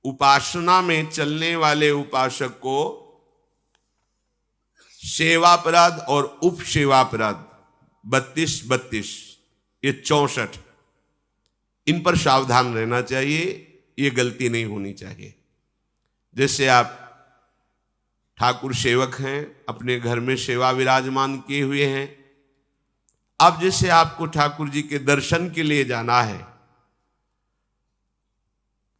उपासना में चलने वाले उपासक को सेवापराध और उप सेवापराध 32 ये 64 इन पर सावधान रहना चाहिए। ये गलती नहीं होनी चाहिए। जैसे आप ठाकुर सेवक हैं, अपने घर में सेवा विराजमान किए हुए हैं। अब जैसे आपको ठाकुर जी के दर्शन के लिए जाना है,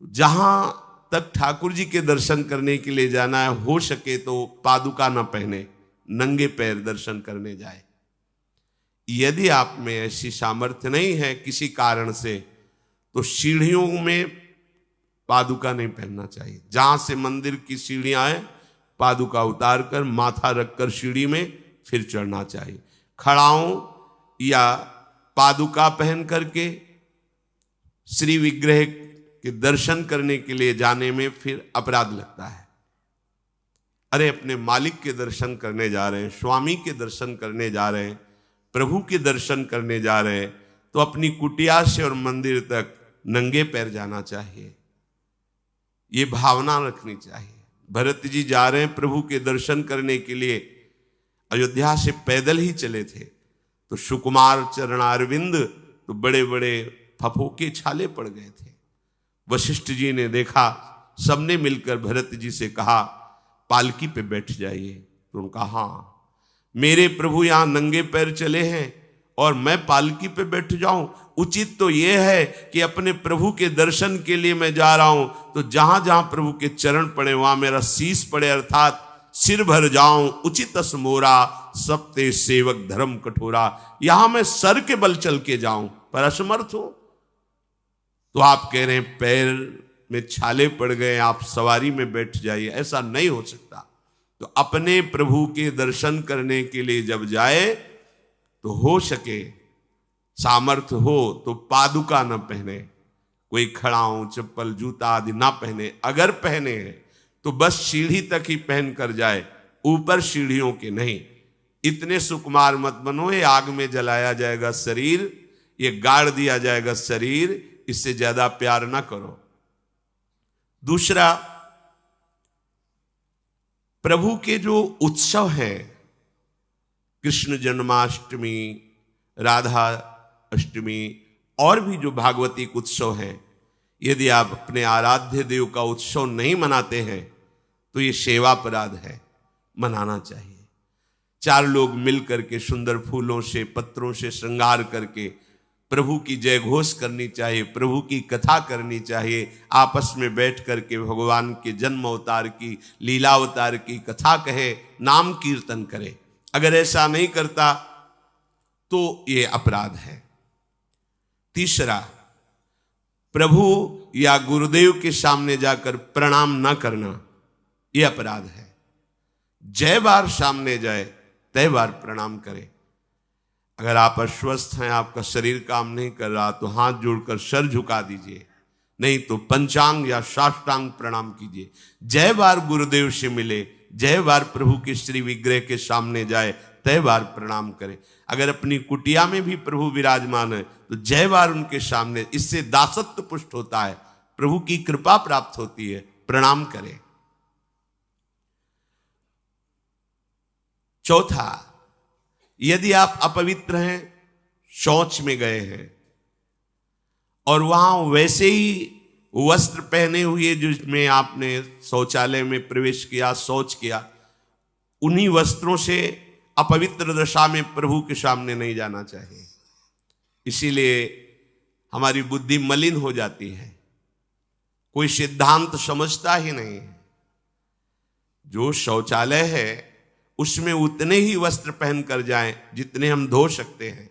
जहां तक ठाकुर जी के दर्शन करने के लिए जाना है, हो सके तो पादुका न पहने, नंगे पैर दर्शन करने जाए। यदि आप में ऐसी सामर्थ्य नहीं है किसी कारण से, तो सीढ़ियों में पादुका नहीं पहनना चाहिए। जहां से मंदिर की सीढ़ियां हैं, पादुका उतार कर माथा रखकर सीढ़ी में फिर चढ़ना चाहिए। खड़ाओं या पादुका पहन करके श्री विग्रह के दर्शन करने के लिए जाने में फिर अपराध लगता है। अरे अपने मालिक के दर्शन करने जा रहे हैं, स्वामी के दर्शन करने जा रहे हैं, प्रभु के दर्शन करने जा रहे हैं, तो अपनी कुटिया से और मंदिर तक नंगे पैर जाना चाहिए। ये भावना रखनी चाहिए। भरत जी जा रहे हैं प्रभु के दर्शन करने के लिए, अयोध्या से पैदल ही चले थे, तो सुकुमार चरणारविंद तो बड़े बड़े फफोके छाले पड़ गए थे। वशिष्ठ जी ने देखा, सबने मिलकर भरत जी से कहा पालकी पे बैठ जाइए। तो उनका हाँ, मेरे प्रभु यहां नंगे पैर चले हैं और मैं पालकी पे बैठ जाऊं? उचित तो यह है कि अपने प्रभु के दर्शन के लिए मैं जा रहा हूं, तो जहां जहां प्रभु के चरण पड़े वहां मेरा शीश पड़े, अर्थात सिर भर जाऊं। उचित मोरा सप्ते सेवक धर्म कठोरा, यहां मैं सर के बल चल के जाऊं, पर असमर्थ हूं। तो आप कह रहे हैं पैर में छाले पड़ गए, आप सवारी में बैठ जाइए। ऐसा नहीं हो सकता। तो अपने प्रभु के दर्शन करने के लिए जब जाए, तो हो सके सामर्थ्य हो तो पादुका न पहने, कोई खड़ाऊं चप्पल जूता आदि ना पहने। अगर पहने हैं तो बस सीढ़ी तक ही पहन कर जाए, ऊपर सीढ़ियों के नहीं। इतने सुकुमार मत बनो, ये आग में जलाया जाएगा शरीर, ये गाड़ दिया जाएगा शरीर, इससे ज्यादा प्यार ना करो। दूसरा, प्रभु के जो उत्सव हैं, कृष्ण जन्माष्टमी, राधा अष्टमी और भी जो भागवतिक उत्सव हैं, यदि आप अपने आराध्य देव का उत्सव नहीं मनाते हैं तो ये सेवापराध है, मनाना चाहिए। 4 लोग मिल करके सुंदर फूलों से पत्रों से श्रृंगार करके प्रभु की जय घोष करनी चाहिए, प्रभु की कथा करनी चाहिए। आपस में बैठ करके भगवान के जन्म अवतार की, लीला अवतार की कथा कहे, नाम कीर्तन करे। अगर ऐसा नहीं करता तो ये अपराध है। तीसरा, प्रभु या गुरुदेव के सामने जाकर प्रणाम न करना, यह अपराध है। जय बार सामने जाए तय बार प्रणाम करे। अगर आप अस्वस्थ हैं, आपका शरीर काम नहीं कर रहा, तो हाथ जोड़कर सर झुका दीजिए, नहीं तो पंचांग या साष्टांग प्रणाम कीजिए। जय बार गुरुदेव से मिले, जय बार प्रभु के श्री विग्रह के सामने जाए, तय बार प्रणाम करें। अगर अपनी कुटिया में भी प्रभु विराजमान है तो जय बार उनके सामने, इससे दासत्व पुष्ट होता है, प्रभु की कृपा प्राप्त होती है, प्रणाम करें। चौथा, यदि आप अपवित्र हैं, शौच में गए हैं और वहां वैसे ही वस्त्र पहने हुए जिसमें आपने शौचालय में प्रवेश किया, शौच किया, उन्हीं वस्त्रों से अपवित्र दशा में प्रभु के सामने नहीं जाना चाहिए। इसीलिए हमारी बुद्धि मलिन हो जाती है, कोई सिद्धांत समझता ही नहीं है। जो शौचालय है उसमें उतने ही वस्त्र पहन कर जाएं जितने हम धो सकते हैं।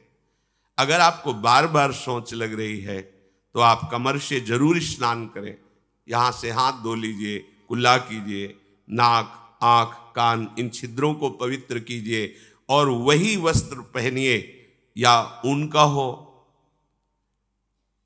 अगर आपको बार बार शौच लग रही है तो आप कमर से जरूर स्नान करें, यहां से हाथ धो लीजिए, कुल्ला कीजिए, नाक आंख कान इन छिद्रों को पवित्र कीजिए और वही वस्त्र पहनिए, या उनका हो,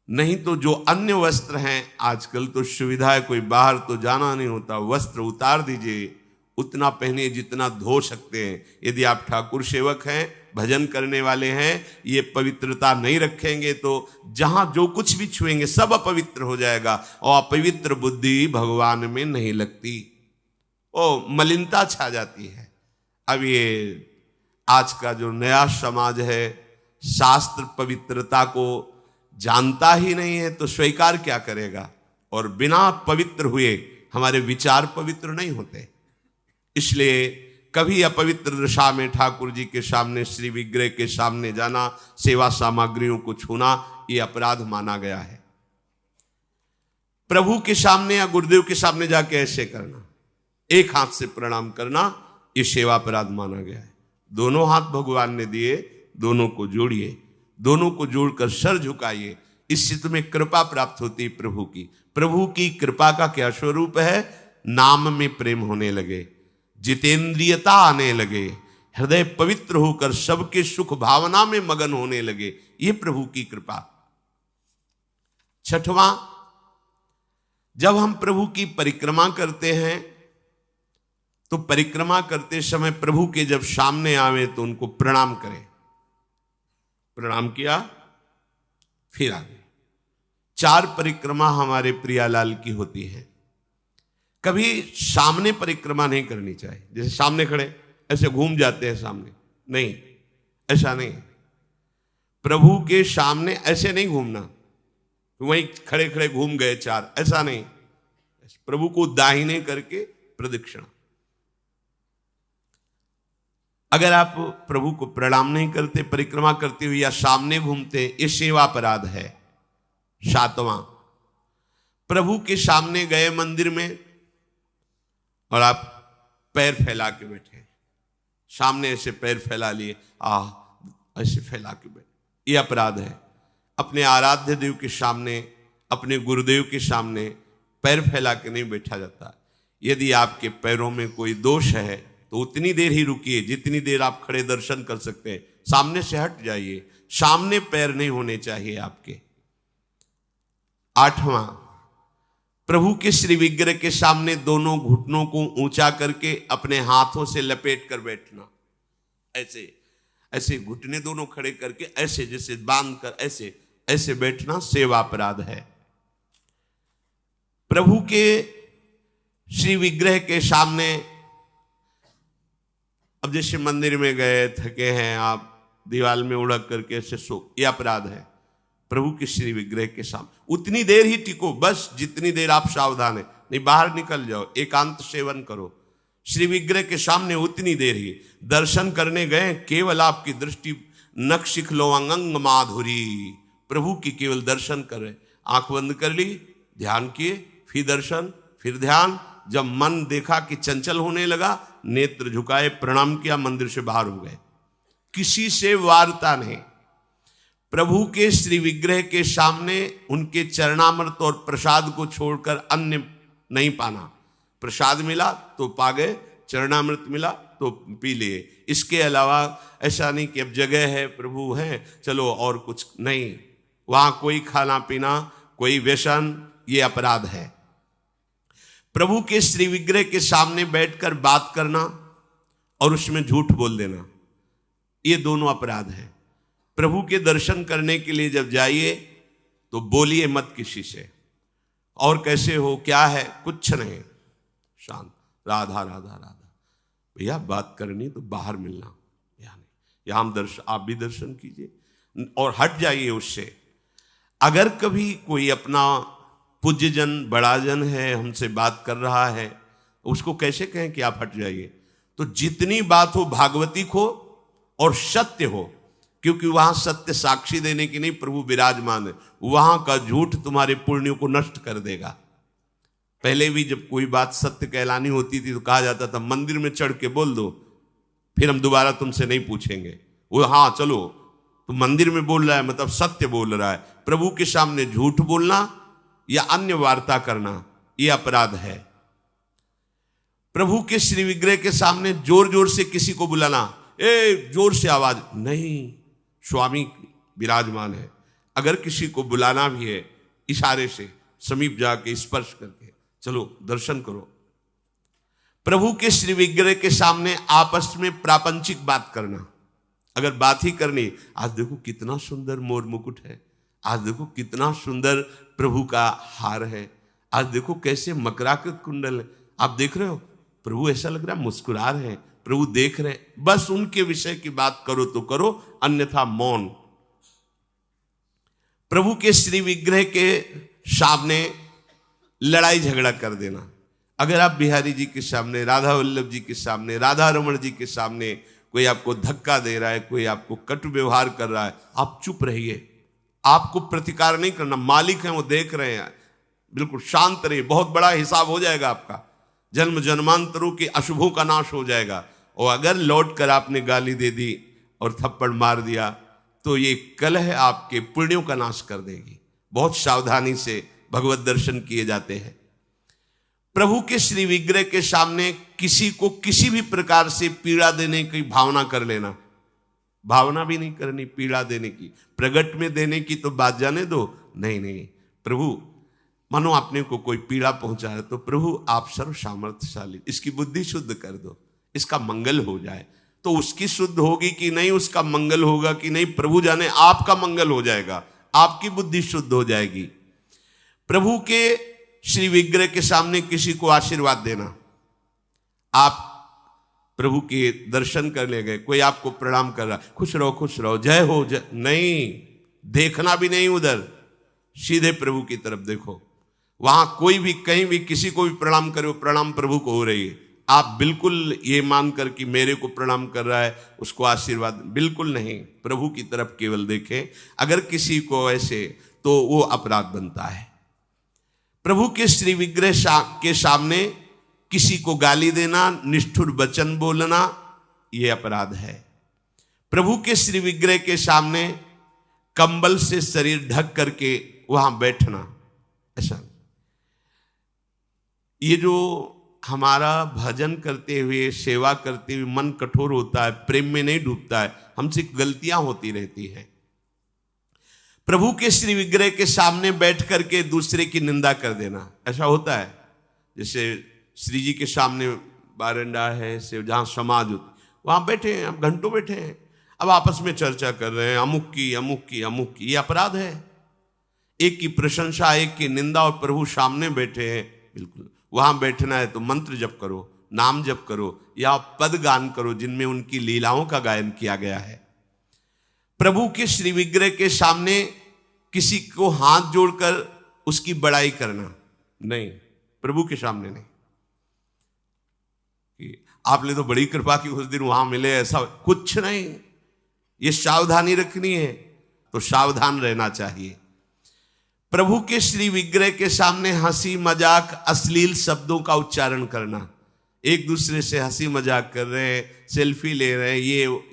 नहीं तो जो अन्य वस्त्र हैं, आजकल तो सुविधा है, कोई बाहर तो जाना नहीं होता, वस्त्र उतार दीजिए, उतना पहनिए जितना धो सकते हैं। यदि आप ठाकुर सेवक हैं भजन करने वाले हैं, ये पवित्रता नहीं रखेंगे तो जहां जो कुछ भी छुएंगे सब अपवित्र हो जाएगा, और अपवित्र बुद्धि भगवान में नहीं लगती, ओ मलिनता छा जाती है। अब ये आज का जो नया समाज है, शास्त्र पवित्रता को जानता ही नहीं है तो स्वीकार क्या करेगा, और बिना पवित्र हुए हमारे विचार पवित्र नहीं होते। इसलिए कभी अपवित्र दशा में ठाकुर जी के सामने, श्री विग्रह के सामने जाना, सेवा सामग्रियों को छूना, ये अपराध माना गया है। प्रभु के सामने या गुरुदेव के सामने जाके ऐसे करना, एक हाथ से प्रणाम करना, ये सेवा अपराध माना गया है। दोनों हाथ भगवान ने दिए, दोनों को जोड़िए, दोनों को जोड़कर सर झुकाइए, इससे तुम्हें कृपा प्राप्त होती है प्रभु की। प्रभु की कृपा का क्या स्वरूप है? नाम में प्रेम होने लगे, जितेंद्रियता आने लगे, हृदय पवित्र होकर सबके सुख भावना में मगन होने लगे, ये प्रभु की कृपा। छठवां, जब हम प्रभु की परिक्रमा करते हैं तो परिक्रमा करते समय प्रभु के जब सामने आवे तो उनको प्रणाम करें। प्रणाम किया, फिर आगे। 4 परिक्रमा हमारे प्रियालाल की होती है। कभी सामने परिक्रमा नहीं करनी चाहिए, जैसे सामने खड़े ऐसे घूम जाते हैं सामने, नहीं, ऐसा नहीं। प्रभु के सामने ऐसे नहीं घूमना, वहीं खड़े खड़े घूम गए 4, ऐसा नहीं। प्रभु को दाहिने करके प्रदक्षिणा। अगर आप प्रभु को प्रणाम नहीं करते, परिक्रमा करते हुए या सामने घूमते, ये सेवा अपराध है। 7वां, प्रभु के सामने गए मंदिर में और आप पैर फैला के बैठे, सामने ऐसे पैर फैला लिए, ऐसे फैला के बैठे, ये अपराध है। अपने आराध्य देव के सामने, अपने गुरुदेव के सामने पैर फैला के नहीं बैठा जाता। यदि आपके पैरों में कोई दोष है तो उतनी देर ही रुकिए जितनी देर आप खड़े दर्शन कर सकते हैं, सामने से हट जाइए, सामने पैर नहीं होने चाहिए आपके। 8वां, प्रभु के श्री विग्रह के सामने दोनों घुटनों को ऊंचा करके अपने हाथों से लपेट कर बैठना, ऐसे ऐसे घुटने दोनों खड़े करके ऐसे जैसे बांध कर ऐसे ऐसे बैठना सेवा अपराध है। प्रभु के श्री विग्रह के सामने, अब जैसे मंदिर में गए, थके हैं आप, दीवार में उड़क करके ऐसे सो, ये अपराध है। प्रभु के श्री विग्रह के सामने उतनी देर ही टिको, बस जितनी देर आप सावधान है, नहीं बाहर निकल जाओ, एकांत सेवन करो। श्री विग्रह के सामने उतनी देर ही। दर्शन करने गए, केवल आपकी दृष्टि नक्शिख लो अंग माधुरी, प्रभु की केवल दर्शन कर रहे, आंख बंद कर ली, ध्यान किए, फिर दर्शन, फिर ध्यान। जब मन देखा कि चंचल होने लगा, नेत्र झुकाए, प्रणाम किया, मंदिर से बाहर हो गए, किसी से वार्ता नहीं। प्रभु के श्री विग्रह के सामने उनके चरणामृत और प्रसाद को छोड़कर अन्य नहीं पाना। प्रसाद मिला तो पा गए, चरणामृत मिला तो पी लिए, इसके अलावा ऐसा नहीं कि अब जगह है, प्रभु है, चलो और कुछ नहीं। वहां कोई खाना पीना, कोई व्यसन, ये अपराध है। प्रभु के श्री विग्रह के सामने बैठकर बात करना और उसमें झूठ बोल देना, ये दोनों अपराध हैं। प्रभु के दर्शन करने के लिए जब जाइए तो बोलिए मत किसी से, और कैसे हो, क्या है, कुछ नहीं, शांत, राधा राधा राधा। भैया बात करनी तो बाहर मिलना, यहाँ नहीं, यहाँ हम दर्शन, आप भी दर्शन कीजिए और हट जाइए उससे। अगर कभी कोई अपना पूज्य जन, बड़ा जन है, हमसे बात कर रहा है, उसको कैसे कहें कि आप हट जाइए? तो जितनी बात हो भागवतिक हो और सत्य हो, क्योंकि वहां सत्य साक्षी देने की नहीं, प्रभु विराजमान है। वहां का झूठ तुम्हारे पुण्यों को नष्ट कर देगा। पहले भी जब कोई बात सत्य कहलानी होती थी तो कहा जाता था मंदिर में चढ़ के बोल दो, फिर हम दोबारा तुमसे नहीं पूछेंगे। वो हाँ चलो, तो मंदिर में बोल रहा है मतलब सत्य बोल रहा है। प्रभु के सामने झूठ बोलना या अन्य वार्ता करना, यह अपराध है। प्रभु के श्री विग्रह के सामने जोर जोर से किसी को बुलाना, ए जोर से आवाज नहीं, स्वामी विराजमान है। अगर किसी को बुलाना भी है, इशारे से समीप जाके स्पर्श करके चलो दर्शन करो। प्रभु के श्री विग्रह के सामने आपस में प्रापंचिक बात करना, अगर बात ही करनी, आज देखो कितना सुंदर मोर मुकुट है, आज देखो कितना सुंदर प्रभु का हार है, आज देखो कैसे मकराकृत कुंडल है, आप देख रहे हो, प्रभु ऐसा लग रहा है मुस्कुरा रहे हैं, प्रभु देख रहे हैं। बस उनके विषय की बात करो तो करो, अन्यथा मौन। प्रभु के श्री विग्रह के सामने लड़ाई झगड़ा कर देना। अगर आप बिहारी जी के सामने, राधा वल्लभ जी के सामने, राधा रमण जी के सामने कोई आपको धक्का दे रहा है, कोई आपको कटु व्यवहार कर रहा है, आप चुप रहिए, आपको प्रतिकार नहीं करना। मालिक हैं, वो देख रहे हैं, बिल्कुल शांत रहिए, बहुत बड़ा हिसाब हो जाएगा आपका, जन्म जन्मांतरों के अशुभों का नाश हो जाएगा। और अगर लौट कर आपने गाली दे दी और थप्पड़ मार दिया तो ये कलह आपके पुण्यों का नाश कर देगी। बहुत सावधानी से भगवत दर्शन किए जाते हैं। प्रभु के श्री विग्रह के सामने किसी को किसी भी प्रकार से पीड़ा देने की भावना कर लेना, भावना भी नहीं करनी पीड़ा देने की, प्रगट में देने की तो बात जाने दो। नहीं नहीं, प्रभु मानो आपने को कोई पीड़ा पहुंचा है तो प्रभु आप सर्व सामर्थ्यशाली, इसकी बुद्धि शुद्ध कर दो, इसका मंगल हो जाए। तो उसकी शुद्ध होगी कि नहीं, उसका मंगल होगा कि नहीं, प्रभु जाने, आपका मंगल हो जाएगा, आपकी बुद्धि शुद्ध हो जाएगी। प्रभु के श्री विग्रह के सामने किसी को आशीर्वाद देना। आप प्रभु के दर्शन करने गए, कोई आपको प्रणाम कर रहा, खुश रहो जय हो जय, नहीं, देखना भी नहीं उधर, सीधे प्रभु की तरफ देखो। वहां कोई भी कहीं भी किसी को भी प्रणाम करे, प्रणाम प्रभु को हो रही है, आप बिल्कुल ये मानकर कि मेरे को प्रणाम कर रहा है उसको आशीर्वाद, बिल्कुल नहीं, प्रभु की तरफ केवल देखें। अगर किसी को ऐसे तो वो अपराध बनता है। प्रभु के श्री विग्रह के सामने किसी को गाली देना, निष्ठुर वचन बोलना, यह अपराध है। प्रभु के श्री विग्रह के सामने कंबल से शरीर ढक करके वहां बैठना, ऐसा। ये जो हमारा भजन करते हुए, सेवा करते हुए मन कठोर होता है, प्रेम में नहीं डूबता है, हमसे गलतियां होती रहती हैं। प्रभु के श्री विग्रह के सामने बैठ करके दूसरे की निंदा कर देना, ऐसा होता है। जैसे श्री जी के सामने बारंडा है, से जहाँ समाज होती, वहाँ बैठे हैं, अब घंटों बैठे हैं, अब आपस में चर्चा कर रहे हैं, अमुक की, ये अपराध है। एक की प्रशंसा, एक की निंदा, और प्रभु सामने बैठे हैं। बिल्कुल वहाँ बैठना है तो मंत्र जप करो, नाम जप करो, या पद गान करो जिनमें उनकी लीलाओं का गायन किया गया है। प्रभु के श्री विग्रह के सामने किसी को हाथ जोड़कर उसकी बड़ाई करना नहीं, प्रभु के सामने नहीं। आपने तो बड़ी कृपा की, उस दिन वहां मिले, ऐसा कुछ नहीं। ये सावधानी रखनी है तो सावधान रहना चाहिए। प्रभु के श्री विग्रह के सामने हंसी मजाक, अश्लील शब्दों का उच्चारण करना, एक दूसरे से हंसी मजाक कर रहे हैं, सेल्फी ले रहे हैं,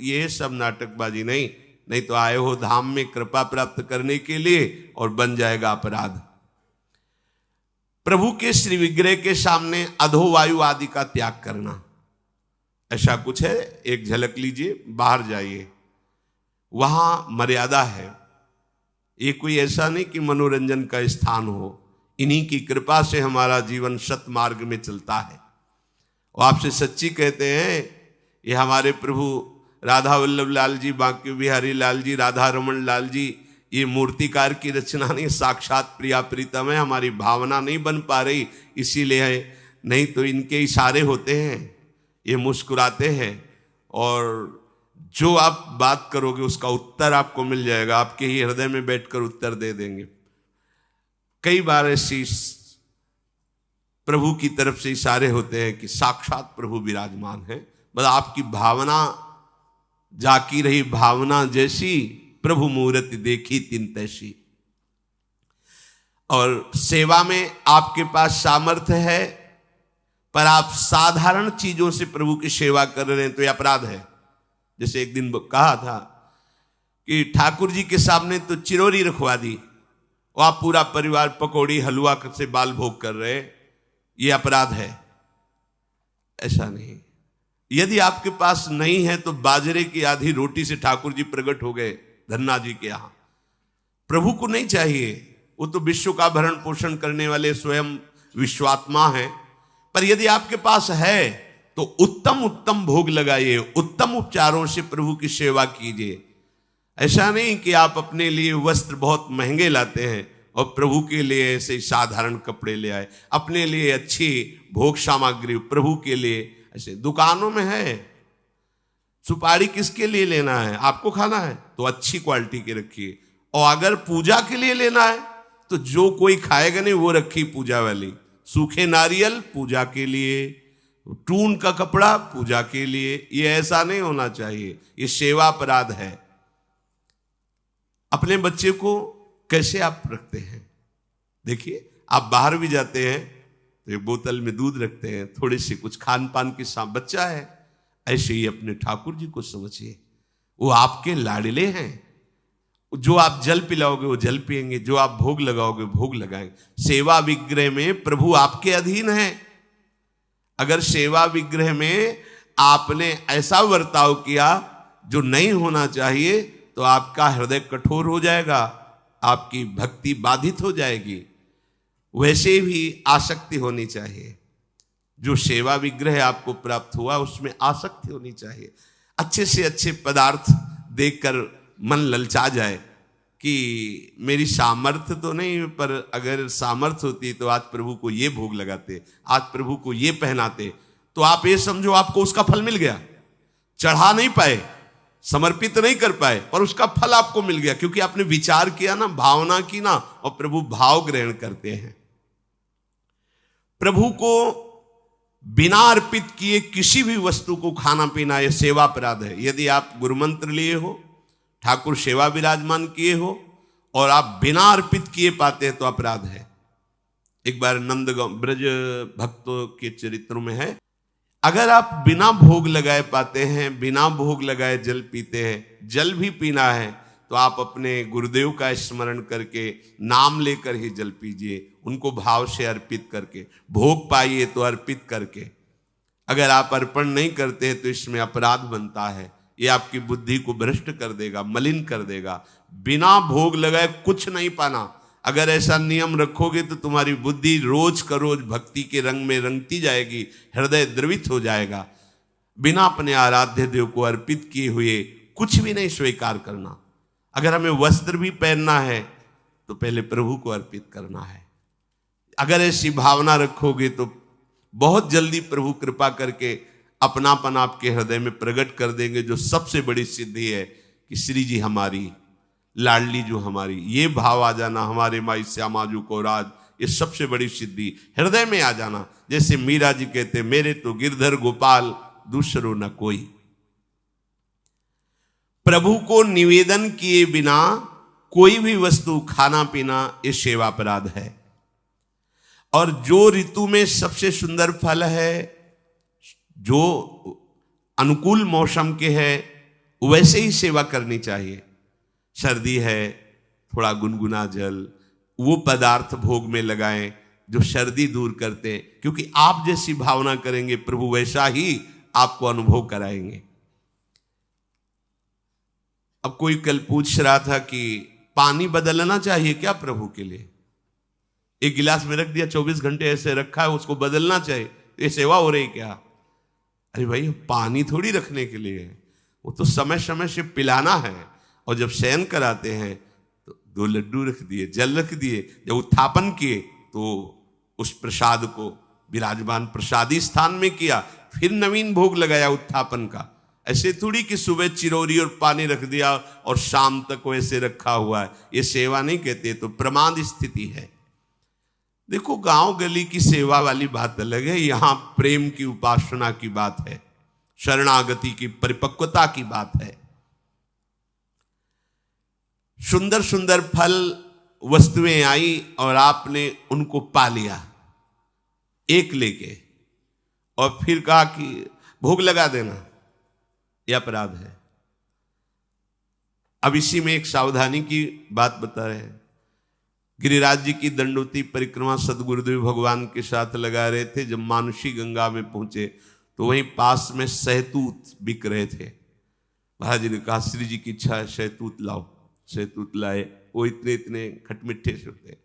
ये सब नाटकबाजी नहीं, नहीं तो आए हो धाम में कृपा प्राप्त करने के लिए और बन जाएगा अपराध। प्रभु के श्री विग्रह के सामने अधोवायु आदि का त्याग करना, ऐसा कुछ है, एक झलक लीजिए, बाहर जाइए, वहां मर्यादा है। ये कोई ऐसा नहीं कि मनोरंजन का स्थान हो, इन्हीं की कृपा से हमारा जीवन सत मार्ग में चलता है। और आपसे सच्ची कहते हैं, ये हमारे प्रभु राधा वल्लभ लाल जी, बांके बिहारी लाल जी, राधा रमण लाल जी, ये मूर्तिकार की रचना नहीं, साक्षात प्रिया प्रीतम है। हमारी भावना नहीं बन पा रही, इसीलिए है, नहीं तो इनके इशारे होते हैं, ये मुस्कुराते हैं, और जो आप बात करोगे उसका उत्तर आपको मिल जाएगा, आपके ही हृदय में बैठकर उत्तर दे देंगे। कई बार ऐसी प्रभु की तरफ से इशारे होते हैं कि साक्षात प्रभु विराजमान है, बस आपकी भावना जाकी रही, भावना जैसी प्रभु मूर्ति देखी तिन तैसी। और सेवा में आपके पास सामर्थ्य है, पर आप साधारण चीजों से प्रभु की सेवा कर रहे हैं तो यह अपराध है। जैसे एक दिन कहा था कि ठाकुर जी के सामने तो चिरौरी रखवा दी, और आप पूरा परिवार पकौड़ी हलवा से बाल भोग कर रहे, ये अपराध है। ऐसा नहीं। यदि आपके पास नहीं है तो बाजरे की आधी रोटी से ठाकुर जी प्रकट हो गए धन्ना जी के यहां। प्रभु को नहीं चाहिए, वो तो विश्व का भरण पोषण करने वाले स्वयं विश्वात्मा हैं। पर यदि आपके पास है तो उत्तम उत्तम भोग लगाइए, उत्तम उपचारों से प्रभु की सेवा कीजिए। ऐसा नहीं कि आप अपने लिए वस्त्र बहुत महंगे लाते हैं और प्रभु के लिए ऐसे साधारण कपड़े ले आए, अपने लिए अच्छी भोग सामग्री प्रभु के लिए। ऐसे दुकानों में है, सुपारी किसके लिए लेना है? आपको खाना है तो अच्छी क्वालिटी की रखिए, और अगर पूजा के लिए लेना है तो जो कोई खाएगा नहीं वो रखी पूजा वाली। सूखे नारियल पूजा के लिए, टून का कपड़ा पूजा के लिए। ये ऐसा नहीं होना चाहिए, ये सेवा अपराध है। अपने बच्चे को कैसे आप रखते हैं? देखिए, आप बाहर भी जाते हैं तो एक बोतल में दूध रखते हैं, थोड़े से कुछ खान पान के साथ, बच्चा है। ऐसे ही अपने ठाकुर जी को समझिए, वो आपके लाडले हैं। जो आप जल पिलाओगे वो जल पिएंगे, जो आप भोग लगाओगे भोग लगाएंगे। सेवा विग्रह में प्रभु आपके अधीन है। अगर सेवा विग्रह में आपने ऐसा बर्ताव किया जो नहीं होना चाहिए तो आपका हृदय कठोर हो जाएगा, आपकी भक्ति बाधित हो जाएगी। वैसे भी आसक्ति होनी चाहिए। जो सेवा विग्रह आपको प्राप्त हुआ उसमें आसक्ति होनी चाहिए। अच्छे से अच्छे पदार्थ देखकर मन ललचा जाए कि मेरी सामर्थ्य तो नहीं, पर अगर सामर्थ्य होती तो आज प्रभु को ये भोग लगाते, आज प्रभु को ये पहनाते, तो आप ये समझो आपको उसका फल मिल गया। चढ़ा नहीं पाए, समर्पित नहीं कर पाए, पर उसका फल आपको मिल गया, क्योंकि आपने विचार किया ना, भावना की ना, और प्रभु भाव ग्रहण करते हैं। प्रभु को बिना अर्पित किए किसी भी वस्तु को खाना पीना यह सेवा अपराध है। यदि आप गुरुमंत्र लिए हो, ठाकुर सेवा विराजमान किए हो और आप बिना अर्पित किए पाते हैं तो अपराध है। एक बार नंदगांव ब्रज भक्तों के चरित्रों में है, अगर आप बिना भोग लगाए पाते हैं, बिना भोग लगाए जल पीते हैं, जल भी पीना है तो आप अपने गुरुदेव का स्मरण करके नाम लेकर ही जल पीजिए, उनको भाव से अर्पित करके। भोग पाइए तो अर्पित करके। अगर आप अर्पण नहीं करते तो इसमें अपराध बनता है। ये आपकी बुद्धि को भ्रष्ट कर देगा, मलिन कर देगा। बिना भोग लगाए कुछ नहीं पाना। अगर ऐसा नियम रखोगे तो तुम्हारी बुद्धि रोज का रोज भक्ति के रंग में रंगती जाएगी, हृदय द्रवित हो जाएगा। बिना अपने आराध्य देव को अर्पित किए हुए कुछ भी नहीं स्वीकार करना। अगर हमें वस्त्र भी पहनना है तो पहले प्रभु को अर्पित करना है। अगर ऐसी भावना रखोगे तो बहुत जल्दी प्रभु कृपा करके अपनापन आपके हृदय में प्रकट कर देंगे। जो सबसे बड़ी सिद्धि है कि श्री जी हमारी, लाडली जो हमारी, ये भाव आ जाना, हमारे माई श्यामाजू को राज, ये सबसे बड़ी सिद्धि हृदय में आ जाना। जैसे मीरा जी कहते, मेरे तो गिरधर गोपाल दूसरो न कोई। प्रभु को निवेदन किए बिना कोई भी वस्तु खाना पीना ये सेवा अपराध है। और जो ऋतु में सबसे सुंदर फल है, जो अनुकूल मौसम के है, वैसे ही सेवा करनी चाहिए। सर्दी है, थोड़ा गुनगुना जल, वो पदार्थ भोग में लगाएं जो सर्दी दूर करते हैं, क्योंकि आप जैसी भावना करेंगे प्रभु वैसा ही आपको अनुभव कराएंगे। अब कोई कल पूछ रहा था कि पानी बदलना चाहिए क्या प्रभु के लिए? एक गिलास में रख दिया, 24 घंटे ऐसे रखा है, उसको बदलना चाहिए, तो ये सेवा हो रही क्या? अरे भाई, पानी थोड़ी रखने के लिए है, वो तो समय समय से पिलाना है। और जब शयन कराते हैं तो 2 लड्डू रख दिए, जल रख दिए। जब उत्थापन किए तो उस प्रसाद को विराजमान प्रसादी स्थान में किया, फिर नवीन भोग लगाया उत्थापन का। ऐसे थोड़ी कि सुबह चिरौरी और पानी रख दिया और शाम तक वैसे रखा हुआ है, ये सेवा नहीं कहते, तो प्रमाद स्थिति है। देखो, गांव गली की सेवा वाली बात अलग है, यहां प्रेम की उपासना की बात है, शरणागति की परिपक्वता की बात है। सुंदर सुंदर फल वस्तुएं आई और आपने उनको पा लिया एक लेके, और फिर कहा कि भोग लगा देना, यह अपराध है। अब इसी में एक सावधानी की बात बता रहे हैं। गिरिराज जी की दंडोती परिक्रमा सदगुरुदेव भगवान के साथ लगा रहे थे। जब मानुषी गंगा में पहुंचे तो वहीं पास में सहतूत बिक रहे थे। महाराज जी ने कहा, श्री जी की इच्छा है, सहतूत लाओ। सहतूत लाए, वो इतने इतने खटमिठे से होते।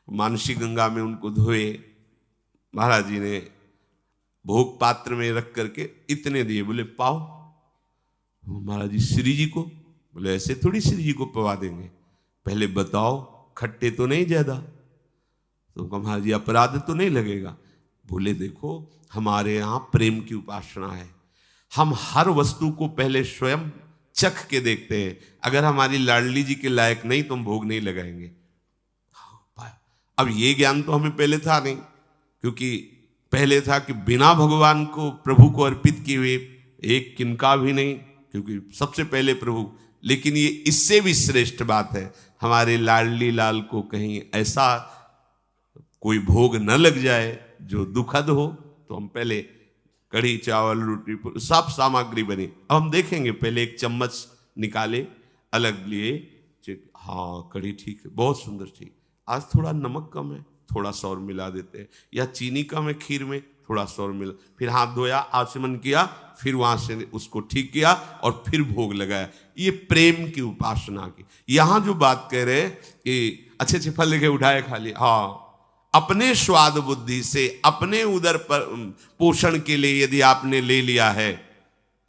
मानुषी गंगा में उनको धोए। महाराज जी ने भोग पात्र में रख करके इतने दिए, बोले पाओ। महाराज जी श्री जी को, बोले ऐसे थोड़ी श्री जी को पवा देंगे, पहले बताओ खट्टे तो नहीं ज्यादा। तो महाराज जी अपराध तो नहीं लगेगा। बोले देखो हमारे यहाँ प्रेम की उपासना है, हम हर वस्तु को पहले स्वयं चख के देखते हैं, अगर हमारी लाडली जी के लायक नहीं तो हम भोग नहीं लगाएंगे। अब ये ज्ञान तो हमें पहले था नहीं, क्योंकि पहले था कि बिना भगवान को प्रभु को अर्पित किए हुए एक किनका भी नहीं, क्योंकि सबसे पहले प्रभु। लेकिन ये इससे भी श्रेष्ठ बात है, हमारे लाडली लाल को कहीं ऐसा कोई भोग न लग जाए जो दुखद हो, तो हम पहले कढ़ी चावल रोटी सब सामग्री बनी। अब हम देखेंगे, पहले एक चम्मच निकाले, अलग लिए, हाँ कढ़ी ठीक है, बहुत सुंदर, ठीक, आज थोड़ा नमक कम है, थोड़ा सा और मिला देते हैं, या चीनी कम है खीर में, थोड़ा सा और मिला, फिर हाथ धोया, आचमन किया, फिर वहां से उसको ठीक किया और फिर भोग लगाया। ये प्रेम की उपासना की। यहां जो बात कह रहे कि अच्छे अच्छे फल लेके उठाए खा लिए, हाँ अपने स्वाद बुद्धि से अपने उदर पर पोषण के लिए यदि आपने ले लिया है,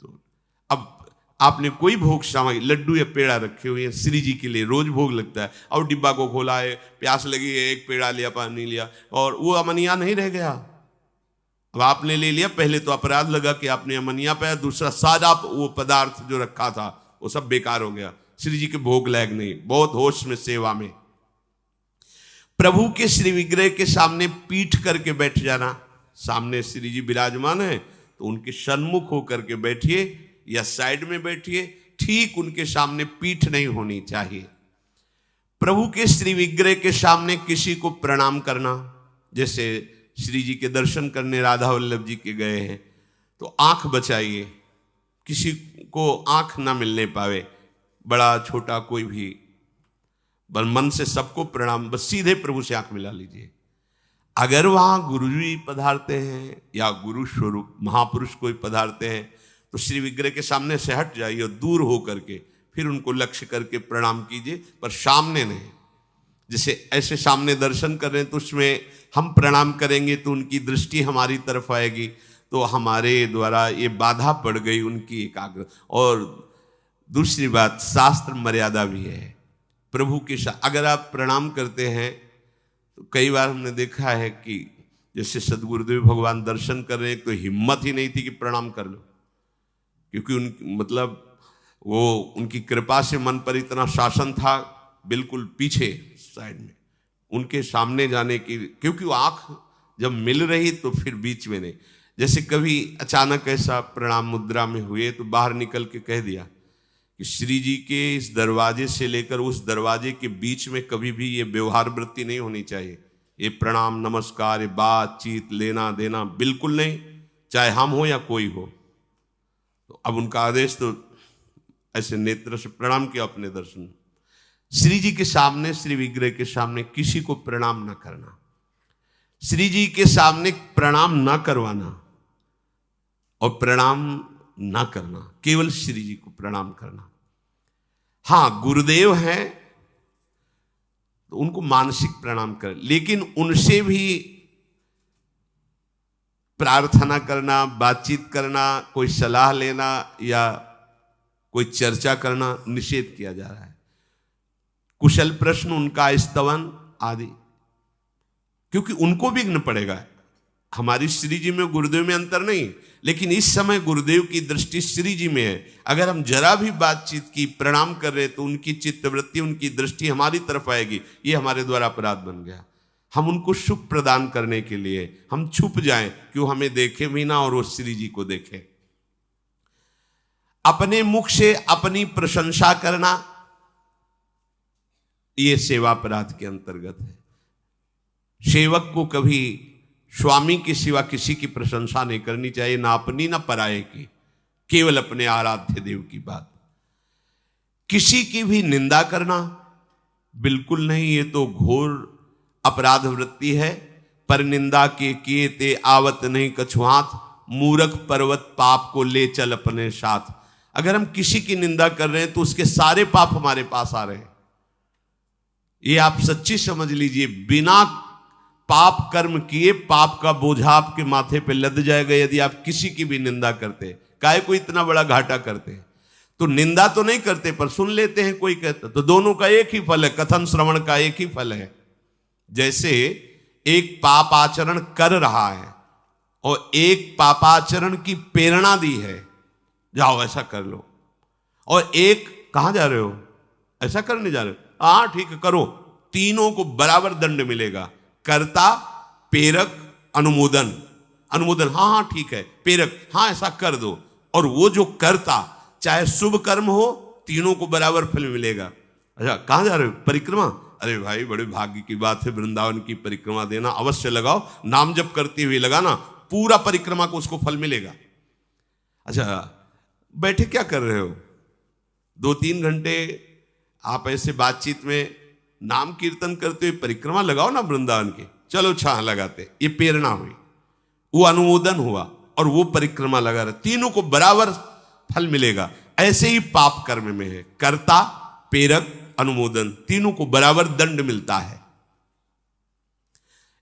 तो अब आपने कोई भोग सामग्री, लड्डू या पेड़ा रखे हुए हैं श्री जी के लिए, रोज भोग लगता है, और डिब्बा को खोला है, प्यास लगी है, एक पेड़ा लिया, पानी लिया, और वो अमनिया नहीं रह गया। अब आपने ले लिया, पहले तो अपराध लगा कि आपने अमनिया पाया, दूसरा सारा वो पदार्थ जो रखा था वो सब बेकार हो गया, श्री जी के भोग लायक नहीं। बहुत होश में सेवा में प्रभु के श्री विग्रह के सामने पीठ करके बैठ जाना। सामने श्री जी विराजमान है तो उनके सन्मुख होकर के बैठिए या साइड में बैठिए, ठीक उनके सामने पीठ नहीं होनी चाहिए। प्रभु के श्री विग्रह के सामने किसी को प्रणाम करना, जैसे श्री जी के दर्शन करने राधा वल्लभ जी के गए हैं तो आंख बचाइए, किसी को आंख ना मिलने पावे, बड़ा छोटा कोई भी, बस मन से सबको प्रणाम, बस सीधे प्रभु से आंख मिला लीजिए। अगर वहां गुरु जी पधारते हैं या गुरु स्वरूप महापुरुष कोई पधारते हैं तो श्री विग्रह के सामने से हट जाइए और दूर हो करके फिर उनको लक्ष्य करके प्रणाम कीजिए, पर सामने नहीं। जैसे ऐसे सामने दर्शन कर रहे हैं तो उसमें हम प्रणाम करेंगे तो उनकी दृष्टि हमारी तरफ आएगी, तो हमारे द्वारा ये बाधा पड़ गई उनकी एकाग्र। और दूसरी बात, शास्त्र मर्यादा भी है प्रभु के साथ। अगर आप प्रणाम करते हैं तो कई बार हमने देखा है कि जैसे सदगुरुदेव भगवान दर्शन कर रहे हैं तो हिम्मत ही नहीं थी कि प्रणाम कर लो, क्योंकि उन मतलब वो उनकी कृपा से मन पर इतना शासन था, बिल्कुल पीछे साइड में उनके सामने जाने की, क्योंकि वो आंख जब मिल रही तो फिर बीच में नहीं। जैसे कभी अचानक ऐसा प्रणाम मुद्रा में हुए तो बाहर निकल के कह दिया कि श्री जी के इस दरवाजे से लेकर उस दरवाजे के बीच में कभी भी ये व्यवहार वृत्ति नहीं होनी चाहिए, ये प्रणाम नमस्कार, ये बातचीत लेना देना बिल्कुल नहीं, चाहे हम हो या कोई हो। तो अब उनका आदेश, तो ऐसे नेत्र से प्रणाम किया अपने दर्शन। श्री जी के सामने, श्री विग्रह के सामने किसी को प्रणाम ना करना, श्री जी के सामने प्रणाम ना करवाना और प्रणाम ना करना, केवल श्री जी को प्रणाम करना। हाँ गुरुदेव हैं तो उनको मानसिक प्रणाम कर, लेकिन उनसे भी प्रार्थना करना, बातचीत करना, कोई सलाह लेना या कोई चर्चा करना निषेध किया जा रहा है। कुशल प्रश्न, उनका स्तवन आदि, क्योंकि उनको विघ्न पड़ेगा। हमारी श्री जी में गुरुदेव में अंतर नहीं, लेकिन इस समय गुरुदेव की दृष्टि श्री जी में है। अगर हम जरा भी बातचीत की, प्रणाम कर रहे तो उनकी चित्तवृत्ति, उनकी दृष्टि हमारी तरफ आएगी, ये हमारे द्वारा अपराध बन गया। हम उनको सुख प्रदान करने के लिए हम छुप जाएं कि वो हमें देखे भी ना और वो श्री जी को देखे। अपने मुख से अपनी प्रशंसा करना ये सेवा अपराध के अंतर्गत है। सेवक को कभी स्वामी के सिवा किसी की प्रशंसा नहीं करनी चाहिए, ना अपनी ना पराये की, केवल अपने आराध्य देव की बात। किसी की भी निंदा करना बिल्कुल नहीं, ये तो घोर अपराध वृत्ति है। पर निंदा के किए ते आवत नहीं कछुआत, मूर्ख पर्वत पाप को ले चल अपने साथ। अगर हम किसी की निंदा कर रहे हैं तो उसके सारे पाप हमारे पास आ रहे हैं, ये आप सच्ची समझ लीजिए। बिना पाप कर्म किए, पाप का बोझा आपके माथे पे लद जाएगा यदि आप किसी की भी निंदा करते। काहे को इतना बड़ा घाटा करते हैं? तो निंदा तो नहीं करते पर सुन लेते हैं, कोई कहता तो दोनों का एक ही फल है, कथन श्रवण का एक ही फल है। जैसे एक पाप आचरण कर रहा है और एक पापाचरण की प्रेरणा दी है, जाओ ऐसा कर लो, और एक कहां जा रहे हो, ऐसा करने जा रहे हो, हाँ ठीक है करो, तीनों को बराबर दंड मिलेगा। कर्ता, प्रेरक, अनुमोदन। अनुमोदन हाँ हाँ ठीक है, प्रेरक हाँ ऐसा कर दो, और वो जो कर्ता चाहे शुभ कर्म हो, तीनों को बराबर फल मिलेगा। अच्छा कहां जा रहे हो, परिक्रमा, अरे भाई बड़े भाग्य की बात है, वृंदावन की परिक्रमा देना, अवश्य लगाओ, नाम जप करते हुए लगाना, पूरा परिक्रमा को उसको फल मिलेगा। अच्छा बैठे क्या कर रहे हो, 2-3 घंटे आप ऐसे बातचीत में नाम कीर्तन करते हुए परिक्रमा लगाओ ना वृंदावन के, चलो छाह लगाते, ये प्रेरणा हुई, वो अनुमोदन हुआ और वो परिक्रमा लगा रहे, तीनों को बराबर फल मिलेगा। ऐसे ही पाप कर्म में है, कर्ता, प्रेरक, अनुमोदन, तीनों को बराबर दंड मिलता है।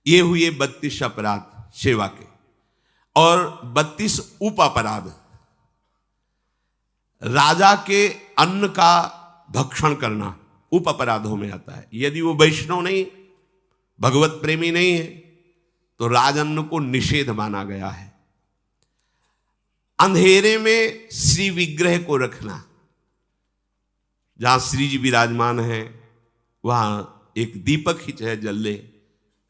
ये हुए 32 अपराध सेवा के, और 32 उप अपराध। राजा के अन्न का भक्षण करना उप अपराधों में आता है। यदि वो वैष्णव नहीं, भगवत प्रेमी नहीं है, तो राजअन्न को निषेध माना गया है। अंधेरे में श्री विग्रह को रखना, जहां श्री जी विराजमान है वहां एक दीपक ही चाहे जल ले,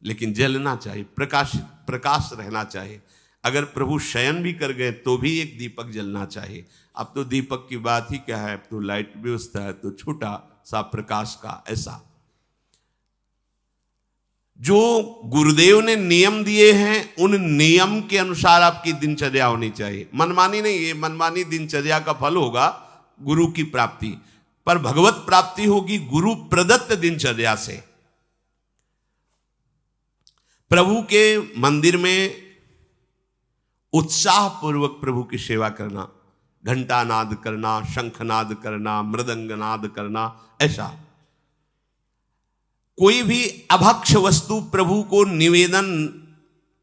लेकिन जलना चाहिए, प्रकाश रहना चाहिए। अगर प्रभु शयन भी कर गए तो भी एक दीपक जलना चाहिए। अब तो दीपक की बात ही क्या है, अब तो लाइट व्यवस्था है, तो छोटा सा प्रकाश का ऐसा। जो गुरुदेव ने नियम दिए हैं उन नियम के अनुसार आपकी दिनचर्या होनी चाहिए। मनमानी नहीं, ये मनमानी दिनचर्या का फल होगा गुरु की प्राप्ति, पर भगवत प्राप्ति होगी गुरु प्रदत्त दिनचर्या से। प्रभु के मंदिर में उत्साह पूर्वक प्रभु की सेवा करना, घंटा नाद करना, शंखनाद करना, मृदंग नाद करना, ऐसा कोई भी अभक्ष वस्तु प्रभु को निवेदन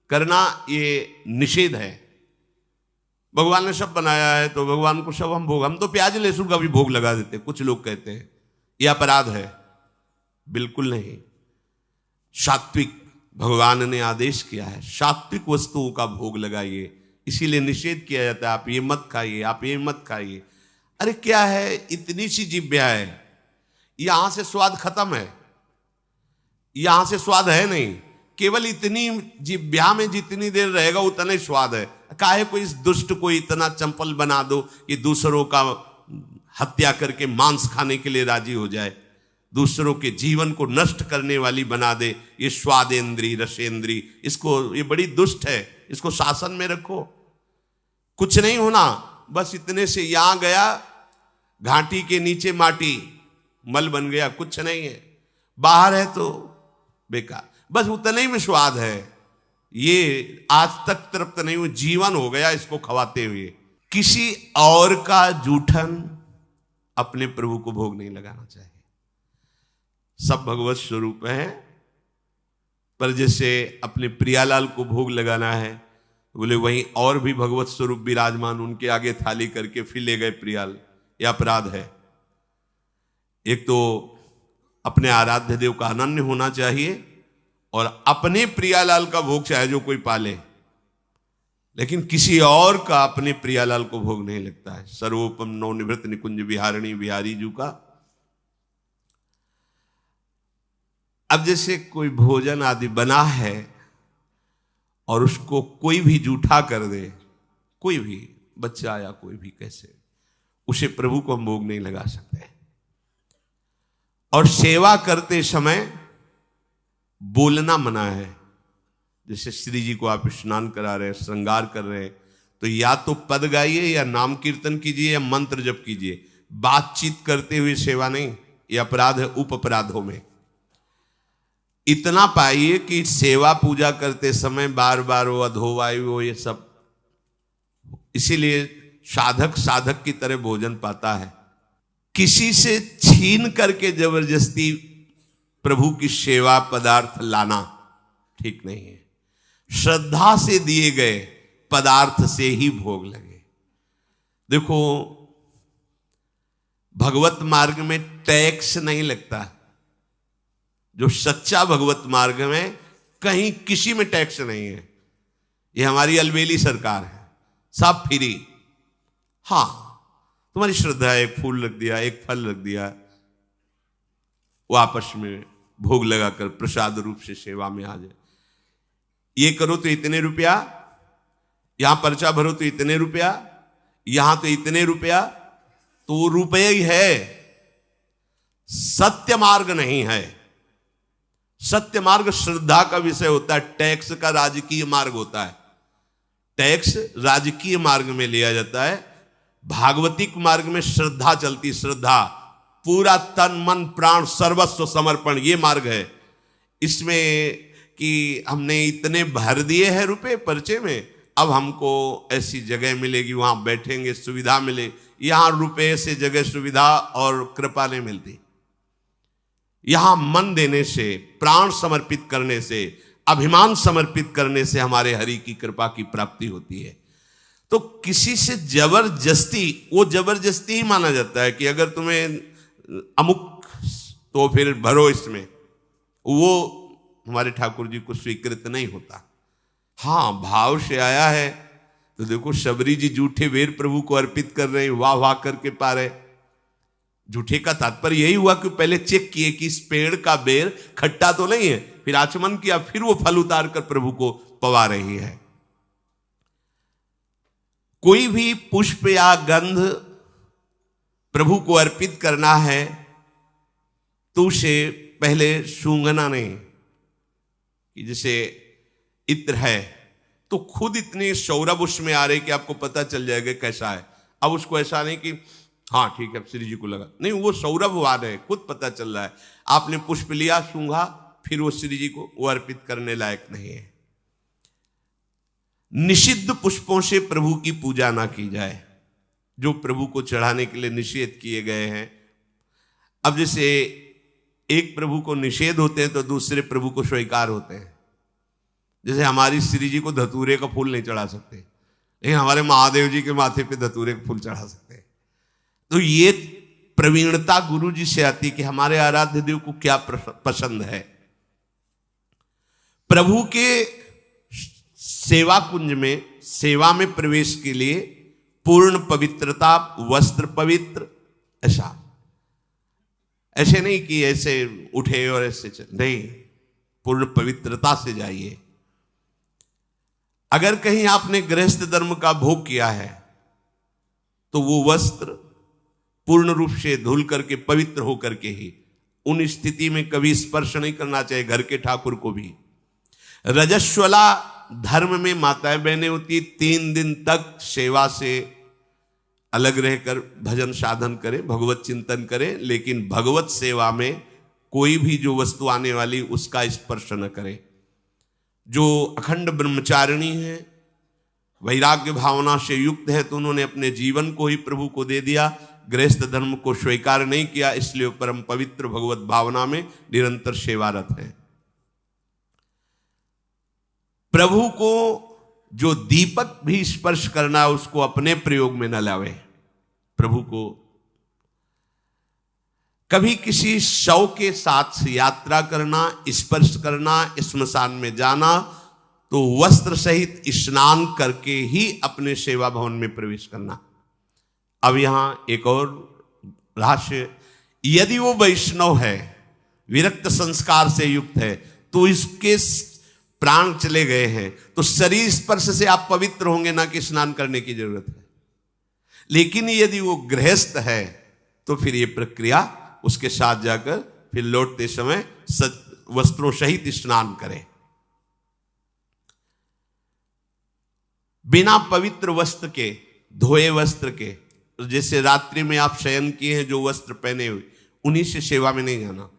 करना ये निषेध है। भगवान ने सब बनाया है तो भगवान को सब हम भोग, हम तो प्याज लहसुन का भी भोग लगा देते, कुछ लोग कहते हैं ये अपराध है। बिल्कुल नहीं, सात्विक भगवान ने आदेश किया है, सात्विक वस्तुओं का भोग लगाइए, इसीलिए निषेध किया जाता है, आप ये मत खाइए, आप ये मत खाइए। अरे क्या है, इतनी सी जिह्वा है, यहां से स्वाद खत्म है, यहां से स्वाद है नहीं, केवल इतनी जिह्वा में जितनी देर रहेगा उतना ही स्वाद है। काहे को इस दुष्ट को इतना चंपल बना दो कि दूसरों का हत्या करके मांस खाने के लिए राजी हो जाए, दूसरों के जीवन को नष्ट करने वाली बना दे। ये स्वादेंद्री, रसेंद्री, इसको, ये बड़ी दुष्ट है, इसको शासन में रखो, कुछ नहीं होना। बस इतने से यहां गया, घाटी के नीचे माटी मल बन गया, कुछ नहीं है, बाहर है तो बेकार, बस उतने ही में स्वाद है। ये आज तक तृप्त नहीं हुआ, जीवन हो गया इसको खवाते हुए। किसी और का जूठन अपने प्रभु को भोग नहीं लगाना चाहिए। सब भगवत स्वरूप है, पर जैसे अपने प्रियालाल को भोग लगाना है, बोले वहीं और भी भगवत स्वरूप विराजमान, उनके आगे थाली करके फिर ले गए प्रियाल, यह अपराध है। एक तो अपने आराध्य देव का अनन्य होना चाहिए, और अपने प्रियालाल का भोग चाहे जो कोई पाले, लेकिन किसी और का अपने प्रियालाल को भोग नहीं लगता है। सर्वोपम नवनिवृत्त निकुंज विहारिणी बिहारी जू का। अब जैसे कोई भोजन आदि बना है और उसको कोई भी जूठा कर दे, कोई भी बच्चा या कोई भी, कैसे उसे प्रभु को हम भोग नहीं लगा सकते। और सेवा करते समय बोलना मना है। जैसे श्री जी को आप स्नान करा रहे हैं, श्रृंगार कर रहे हैं, तो या तो पद गाइए या नाम कीर्तन कीजिए या मंत्र जप कीजिए, बातचीत करते हुए सेवा नहीं, ये अपराध है उप अपराधों में। इतना पाइए कि सेवा पूजा करते समय बार बार वो अधोवायु हो, ये सब, इसीलिए साधक की तरह भोजन पाता है। किसी से छीन करके जबरदस्ती प्रभु की सेवा पदार्थ लाना ठीक नहीं है। श्रद्धा से दिए गए पदार्थ से ही भोग लगे। देखो, भगवत मार्ग में टैक्स नहीं लगता। जो सच्चा भगवत मार्ग में कहीं किसी में टैक्स नहीं है। ये हमारी अलबेली सरकार है, सब फ्री। हाँ, तुम्हारी श्रद्धा है, एक फूल रख दिया, एक फल रख दिया, वो आपस में भोग लगाकर प्रसाद रूप से सेवा में आ जाए। ये करो तो इतने रुपया, यहां पर्चा भरो तो इतने रुपया, यहां तो इतने रुपया, तो वो रुपये ही है, सत्य मार्ग नहीं है। सत्य मार्ग श्रद्धा का विषय होता है, टैक्स का राजकीय मार्ग होता है। टैक्स राजकीय मार्ग में लिया जाता है, भागवतिक मार्ग में श्रद्धा चलती। श्रद्धा पूरा तन मन प्राण सर्वस्व समर्पण, ये मार्ग है। इसमें कि हमने इतने भर दिए हैं रुपए पर्चे में, अब हमको ऐसी जगह मिलेगी, वहां बैठेंगे, सुविधा मिले। यहां रुपए से जगह सुविधा और कृपा नहीं मिलती। यहां मन देने से, प्राण समर्पित करने से, अभिमान समर्पित करने से हमारे हरि की कृपा की प्राप्ति होती है। तो किसी से जबरदस्ती, वो जबरदस्ती ही माना जाता है कि अगर तुम्हें अमुक तो फिर भरो इसमें, वो हमारे ठाकुर जी को स्वीकृत नहीं होता। हाँ, भाव से आया है तो देखो, शबरी जी जूठे बेर प्रभु को अर्पित कर रहे हैं, वाह वाह करके पा रहे। जूठे का तात्पर्य यही हुआ कि पहले चेक किए कि इस पेड़ का बेर खट्टा तो नहीं है, फिर आचमन किया, फिर वो फल उतार कर प्रभु को पवा रही है। कोई भी पुष्प या गंध प्रभु को अर्पित करना है तो उसे पहले सूंघना नहीं। कि जैसे इत्र है तो खुद इतने सौरभ उसमें आ रहे कि आपको पता चल जाएगा कैसा है। अब उसको ऐसा नहीं कि हाँ ठीक है श्री जी को लगा, नहीं, वो सौरभ आ रहे, खुद पता चल रहा है। आपने पुष्प लिया, सूंघा, फिर वो श्री जी को वो अर्पित करने लायक नहीं है। निषिद्ध पुष्पों से प्रभु की पूजा ना की जाए, जो प्रभु को चढ़ाने के लिए निषेध किए गए हैं। अब जैसे एक प्रभु को निषेध होते हैं तो दूसरे प्रभु को स्वीकार होते हैं। जैसे हमारी श्री जी को धतूरे का फूल नहीं चढ़ा सकते, लेकिन हमारे महादेव जी के माथे पे धतूरे का फूल चढ़ा सकते हैं। तो ये प्रवीणता गुरु जी से आती है कि हमारे आराध्य देव को क्या पसंद है। प्रभु के सेवा कुंज में, सेवा में प्रवेश के लिए पूर्ण पवित्रता, वस्त्र पवित्र, ऐसे नहीं कि ऐसे उठे और ऐसे चल, नहीं, पूर्ण पवित्रता से जाइए। अगर कहीं आपने गृहस्थ धर्म का भोग किया है तो वो वस्त्र पूर्ण रूप से धुल करके पवित्र होकर के ही, उन स्थिति में कभी स्पर्श नहीं करना चाहिए घर के ठाकुर को भी। रजस्वला धर्म में माताएं बहनें होती, 3 दिन तक सेवा से अलग रहकर भजन साधन करें, भगवत चिंतन करें, लेकिन भगवत सेवा में कोई भी जो वस्तु आने वाली उसका स्पर्श न करें। जो अखंड ब्रह्मचारिणी है, वैराग्य भावना से युक्त है, तो उन्होंने अपने जीवन को ही प्रभु को दे दिया, गृहस्थ धर्म को स्वीकार नहीं किया, इसलिए परम पवित्र भगवत भावना में निरंतर सेवारत है। प्रभु को जो दीपक भी स्पर्श करना उसको अपने प्रयोग में न लावे। प्रभु को कभी किसी शव के साथ यात्रा करना, स्पर्श करना, श्मशान में जाना, तो वस्त्र सहित स्नान करके ही अपने सेवा भवन में प्रवेश करना। अब यहां एक और रहस्य, यदि वो वैष्णव है, विरक्त संस्कार से युक्त है, तो इसके प्राण चले गए हैं, तो शरीर स्पर्श से आप पवित्र होंगे, ना कि स्नान करने की जरूरत है। लेकिन यदि वो गृहस्थ है तो फिर ये प्रक्रिया उसके साथ जाकर फिर लौटते समय वस्त्रों सहित स्नान करें। बिना पवित्र वस्त्र के, धोए वस्त्र के, जैसे रात्रि में आप शयन किए हैं, जो वस्त्र पहने हुए, उन्हीं से सेवा में नहीं जाना।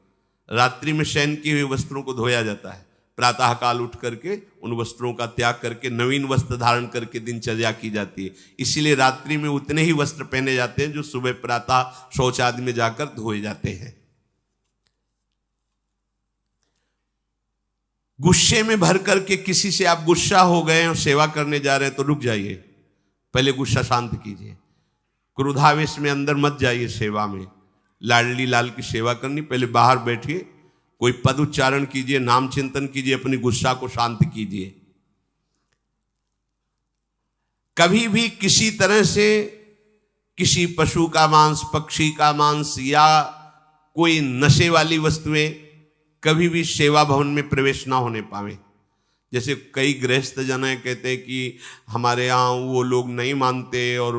रात्रि में शयन किए हुए वस्त्रों को धोया जाता है, प्रातः काल उठ करके उन वस्त्रों का त्याग करके नवीन वस्त्र धारण करके दिनचर्या की जाती है। इसीलिए रात्रि में उतने ही वस्त्र पहने जाते हैं जो सुबह प्रातः शौच आदि में जाकर धोए जाते हैं। गुस्से में भर करके किसी से आप गुस्सा हो गए और सेवा करने जा रहे हैं तो रुक जाइए, पहले गुस्सा शांत कीजिए। क्रोधावेश में अंदर मत जाइए सेवा में। लाडली लाल की सेवा करनी, पहले बाहर बैठिए, कोई पद उच्चारण कीजिए, नाम चिंतन कीजिए, अपनी गुस्सा को शांत कीजिए। कभी भी किसी तरह से किसी पशु का मांस, पक्षी का मांस या कोई नशे वाली वस्तुएं कभी भी सेवा भवन में प्रवेश ना होने पावे। जैसे कई गृहस्थ जन है कहते हैं कि हमारे यहाँ वो लोग नहीं मानते और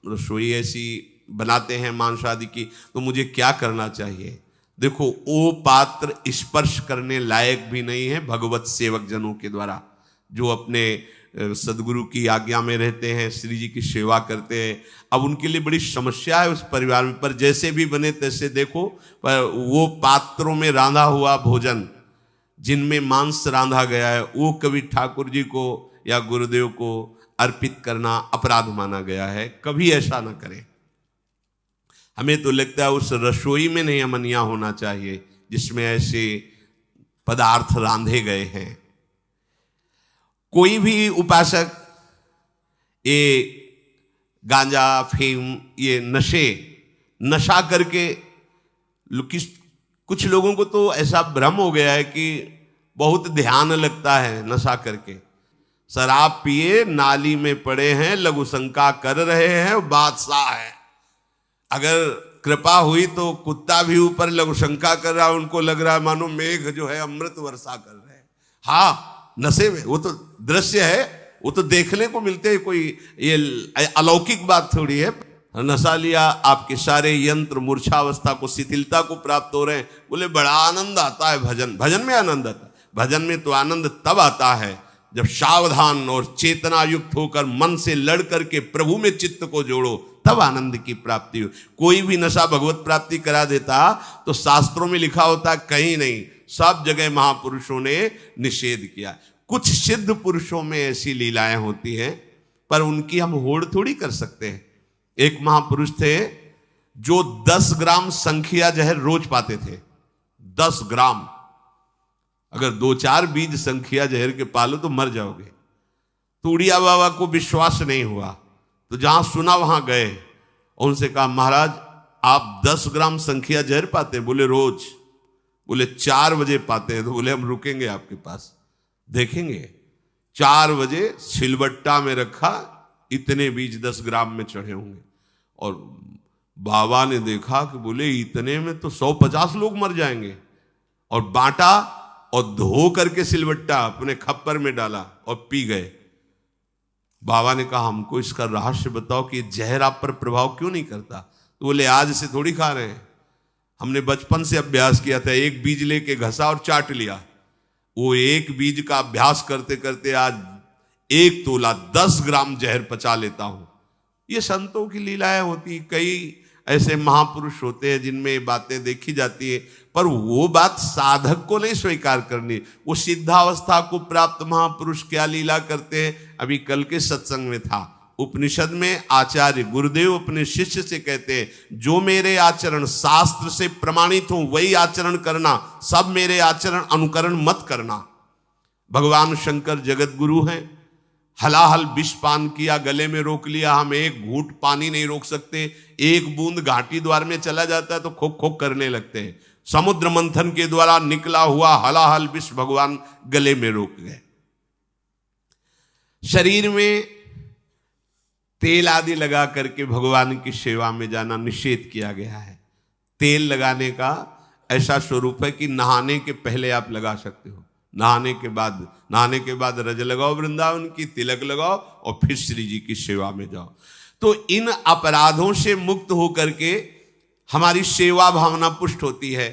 रसोई ऐसी बनाते हैं मांस आदि की, तो मुझे क्या करना चाहिए? देखो, वो पात्र स्पर्श करने लायक भी नहीं है भगवत सेवक जनों के द्वारा, जो अपने सदगुरु की आज्ञा में रहते हैं, श्री जी की सेवा करते हैं। अब उनके लिए बड़ी समस्या है उस परिवार में, पर जैसे भी बने तैसे देखो, पर वो पात्रों में रांधा हुआ भोजन, जिनमें मांस रांधा गया है, वो कभी ठाकुर जी को या गुरुदेव को अर्पित करना अपराध माना गया है। कभी ऐसा ना करें। हमें तो लगता है उस रसोई में नहीं अमनिया होना चाहिए जिसमें ऐसे पदार्थ रांधे गए हैं। कोई भी उपासक ये गांजा, अफीम, ये नशा करके, कुछ लोगों को तो ऐसा भ्रम हो गया है कि बहुत ध्यान लगता है नशा करके। शराब पिए नाली में पड़े हैं, लघु शंका कर रहे हैं, बादशाह है। अगर कृपा हुई तो कुत्ता भी ऊपर लघु शंका कर रहा है, उनको लग रहा है मानो मेघ जो है अमृत वर्षा कर रहे हैं। हाँ, नशे में वो तो दृश्य है, वो तो देखने को मिलते हैं, कोई ये अलौकिक बात थोड़ी है। नशा लिया, आपके सारे यंत्र मूर्छावस्था को, शिथिलता को प्राप्त हो रहे हैं। बोले बड़ा आनंद आता है भजन में आनंद आता है। भजन में तो आनंद तब आता है जब सावधान और चेतना युक्त होकर मन से लड़ करके प्रभु में चित्त को जोड़ो, तब आनंद की प्राप्ति हो। कोई भी नशा भगवत प्राप्ति करा देता तो शास्त्रों में लिखा होता, कहीं नहीं, सब जगह महापुरुषों ने निषेध किया। कुछ सिद्ध पुरुषों में ऐसी लीलाएं होती हैं, पर उनकी हम होड़ थोड़ी कर सकते हैं। एक महापुरुष थे जो 10 ग्राम संखिया जहर रोज पाते थे। 10 ग्राम, अगर 2-4 बीज संखिया जहर के पालो तो मर जाओगे। तो उड़िया बाबा को विश्वास नहीं हुआ, तो जहां सुना वहां गए, उनसे कहा महाराज आप 10 ग्राम संखिया जहर पाते हैं? बोले रोज। बोले 4 बजे पाते हैं? तो बोले हम रुकेंगे आपके पास, देखेंगे। 4 बजे सिलबट्टा में रखा, इतने बीज 10 ग्राम में चढ़े होंगे। और बाबा ने देखा कि बोले इतने में तो 150 लोग मर जाएंगे। और बांटा और धो करके सिलबट्टा अपने खप्पर में डाला और पी गए। बाबा ने कहा हमको इसका रहस्य बताओ कि जहर आप पर प्रभाव क्यों नहीं करता? तो बोले आज से थोड़ी खा रहे हैं, हमने बचपन से अभ्यास किया था, एक बीज लेके घसा और चाट लिया। वो एक बीज का अभ्यास करते करते आज 1 तोला 10 ग्राम जहर पचा लेता हूं। ये संतों की लीलाएं होती। कई ऐसे महापुरुष होते हैं जिनमें बातें देखी जाती है, पर वो बात साधक को नहीं स्वीकार करनी। वो सिद्धावस्था को प्राप्त महापुरुष क्या लीला करते हैं। अभी कल के सत्संग में था, उपनिषद में आचार्य गुरुदेव अपने शिष्य से कहते हैं, जो मेरे आचरण शास्त्र से प्रमाणित हो वही आचरण करना, सब मेरे आचरण अनुकरण मत करना। भगवान शंकर जगत गुरु हैं, हलाहल विष पान किया, गले में रोक लिया, हम एक घूंट पानी नहीं रोक सकते। एक बूंद घाटी द्वार में चला जाता है तो खोक खोक करने लगते हैं। समुद्र मंथन के द्वारा निकला हुआ हलाहल विष भगवान गले में रोक गए। शरीर में तेल आदि लगा करके भगवान की सेवा में जाना निषेध किया गया है। तेल लगाने का ऐसा स्वरूप है कि नहाने के पहले आप लगा सकते हो, नहाने के बाद रज लगाओ वृंदावन की, तिलक लगाओ और फिर श्री जी की सेवा में जाओ। तो इन अपराधों से मुक्त होकर के हमारी सेवा भावना पुष्ट होती है।